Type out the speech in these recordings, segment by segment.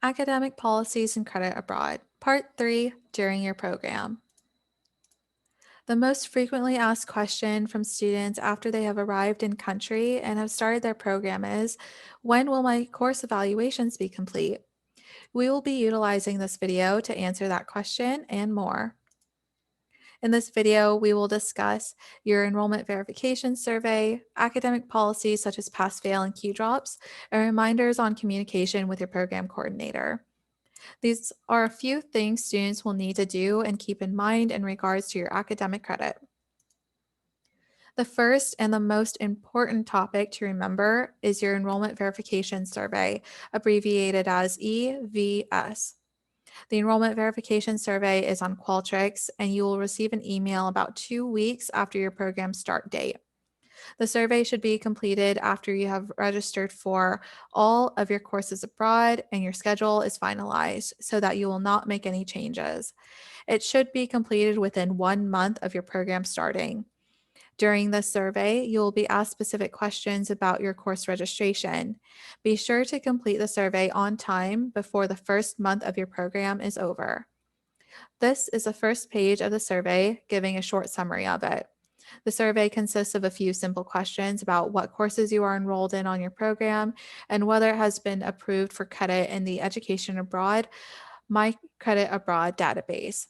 Academic Policies and Credit Abroad, Part 3, During Your Program. The most frequently asked question from students after they have arrived in country and have started their program is, when will my course evaluations be complete? We will be utilizing this video to answer that question and more. In this video, we will discuss your enrollment verification survey, academic policies such as pass-fail and Q-drops, and reminders on communication with your program coordinator. These are a few things students will need to do and keep in mind in regards to your academic credit. The first and the most important topic to remember is your enrollment verification survey, abbreviated as EVS. The enrollment verification survey is on Qualtrics, and you will receive an email about 2 weeks after your program start date. The survey should be completed after you have registered for all of your courses abroad and your schedule is finalized so that you will not make any changes. It should be completed within 1 month of your program starting. During this survey, you will be asked specific questions about your course registration. Be sure to complete the survey on time before the first month of your program is over. This is the first page of the survey, giving a short summary of it. The survey consists of a few simple questions about what courses you are enrolled in on your program and whether it has been approved for credit in the Education Abroad My Credit Abroad database.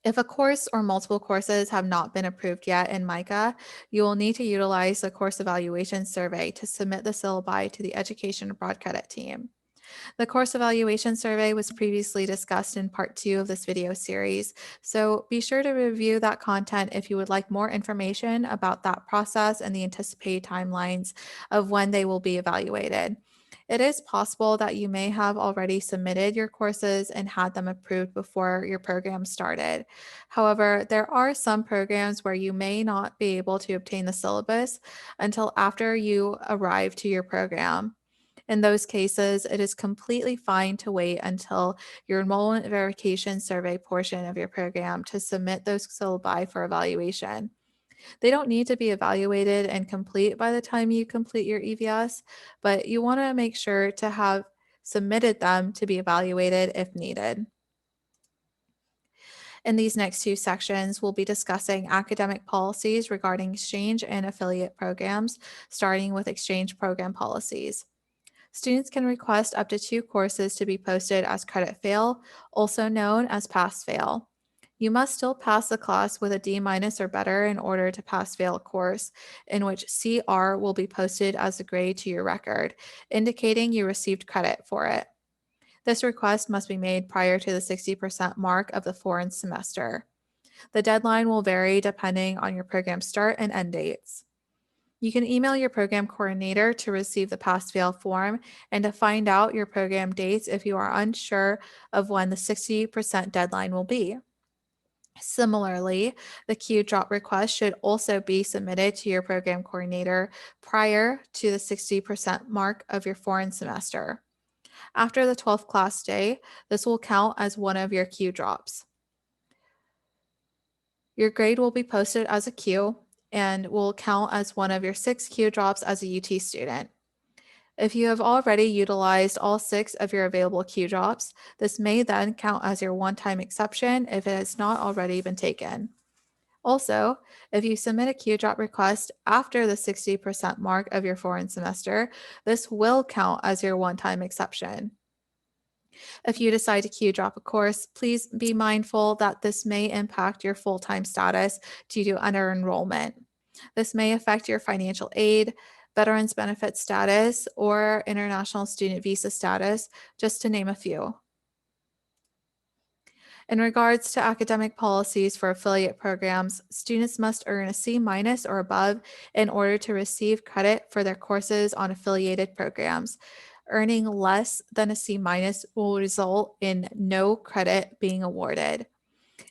If a course or multiple courses have not been approved yet in MICA, you will need to utilize the course evaluation survey to submit the syllabi to the Education Abroad Credit team. The course evaluation survey was previously discussed in part 2 of this video series, so be sure to review that content if you would like more information about that process and the anticipated timelines of when they will be evaluated. It is possible that you may have already submitted your courses and had them approved before your program started. However, there are some programs where you may not be able to obtain the syllabus until after you arrive to your program. In those cases, it is completely fine to wait until your enrollment verification survey portion of your program to submit those syllabi for evaluation. They don't need to be evaluated and complete by the time you complete your EVS, but you want to make sure to have submitted them to be evaluated if needed. In these next 2 sections, we'll be discussing academic policies regarding exchange and affiliate programs, starting with exchange program policies. Students can request up to 2 courses to be posted as credit fail, also known as pass fail. You must still pass the class with a D- or better in order to pass fail a course, in which CR will be posted as a grade to your record, indicating you received credit for it. This request must be made prior to the 60% mark of the foreign semester. The deadline will vary depending on your program start and end dates. You can email your program coordinator to receive the pass-fail form and to find out your program dates if you are unsure of when the 60% deadline will be. Similarly, the Q-drop request should also be submitted to your program coordinator prior to the 60% mark of your foreign semester. After the 12th class day, this will count as one of your Q-drops. Your grade will be posted as a Q and will count as one of your 6 Q-drops as a UT student. If you have already utilized all 6 of your available Q-drops, this may then count as your one-time exception if it has not already been taken. Also, if you submit a Q-drop request after the 60% mark of your foreign semester, this will count as your one-time exception. If you decide to Q-drop a course, please be mindful that this may impact your full-time status due to under-enrollment. This may affect your financial aid, veterans benefit status, or international student visa status, just to name a few. In regards to academic policies for affiliate programs, students must earn a C- or above in order to receive credit for their courses on affiliated programs. Earning less than a C- will result in no credit being awarded.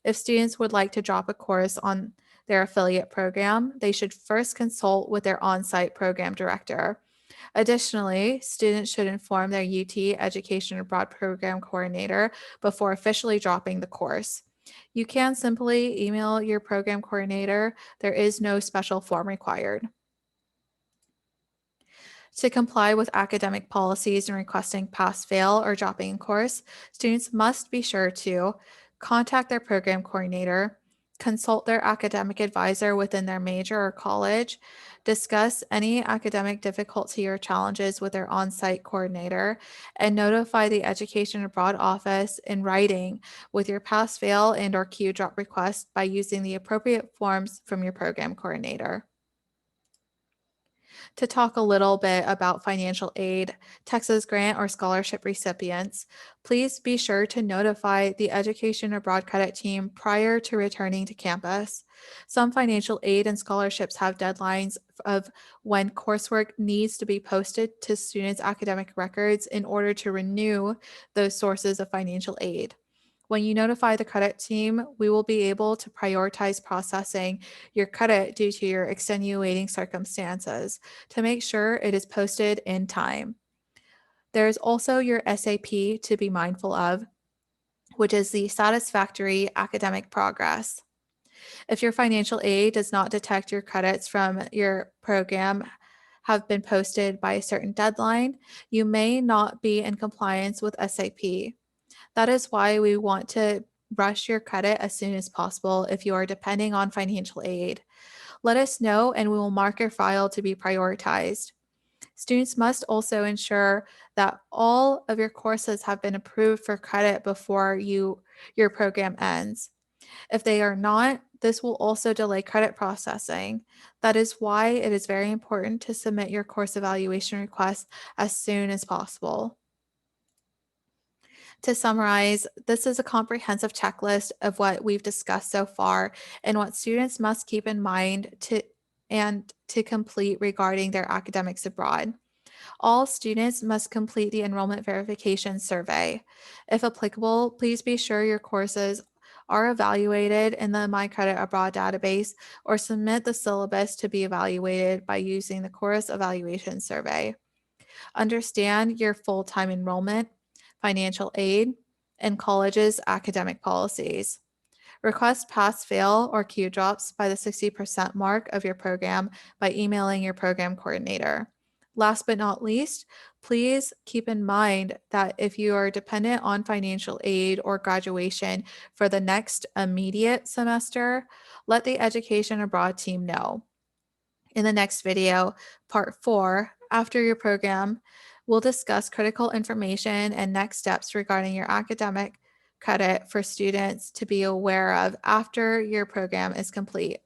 If students would like to drop a course on their affiliate program, they should first consult with their on-site program director. Additionally, students should inform their UT Education Abroad Program Coordinator before officially dropping the course. You can simply email your program coordinator. There is no special form required. To comply with academic policies and requesting pass fail or dropping a course, students must be sure to contact their program coordinator, consult their academic advisor within their major or college, discuss any academic difficulty or challenges with their on-site coordinator, and notify the Education Abroad office in writing with your pass fail and or Q drop request by using the appropriate forms from your program coordinator. To talk a little bit about financial aid, Texas grant or scholarship recipients, please be sure to notify the Education Abroad Credit team prior to returning to campus. Some financial aid and scholarships have deadlines of when coursework needs to be posted to students' academic records in order to renew those sources of financial aid. When you notify the credit team, we will be able to prioritize processing your credit due to your extenuating circumstances to make sure it is posted in time. There is also your SAP to be mindful of, which is the satisfactory academic progress. If your financial aid does not detect your credits from your program have been posted by a certain deadline, you may not be in compliance with SAP. That is why we want to rush your credit as soon as possible if you are depending on financial aid. Let us know and we will mark your file to be prioritized. Students must also ensure that all of your courses have been approved for credit before your program ends. If they are not, this will also delay credit processing. That is why it is very important to submit your course evaluation request as soon as possible. To summarize, this is a comprehensive checklist of what we've discussed so far and what students must keep in mind to complete regarding their academics abroad. All students must complete the enrollment verification survey. If applicable, please be sure your courses are evaluated in the My Credit Abroad database or submit the syllabus to be evaluated by using the course evaluation survey. Understand your full-time enrollment, financial aid, and college's academic policies. Request pass fail or Q drops by the 60% mark of your program by emailing your program coordinator. Last but not least, please keep in mind that if you are dependent on financial aid or graduation for the next immediate semester, let the Education Abroad team know. In the next video, part 4, after your program, we'll discuss critical information and next steps regarding your academic credit for students to be aware of after your program is complete.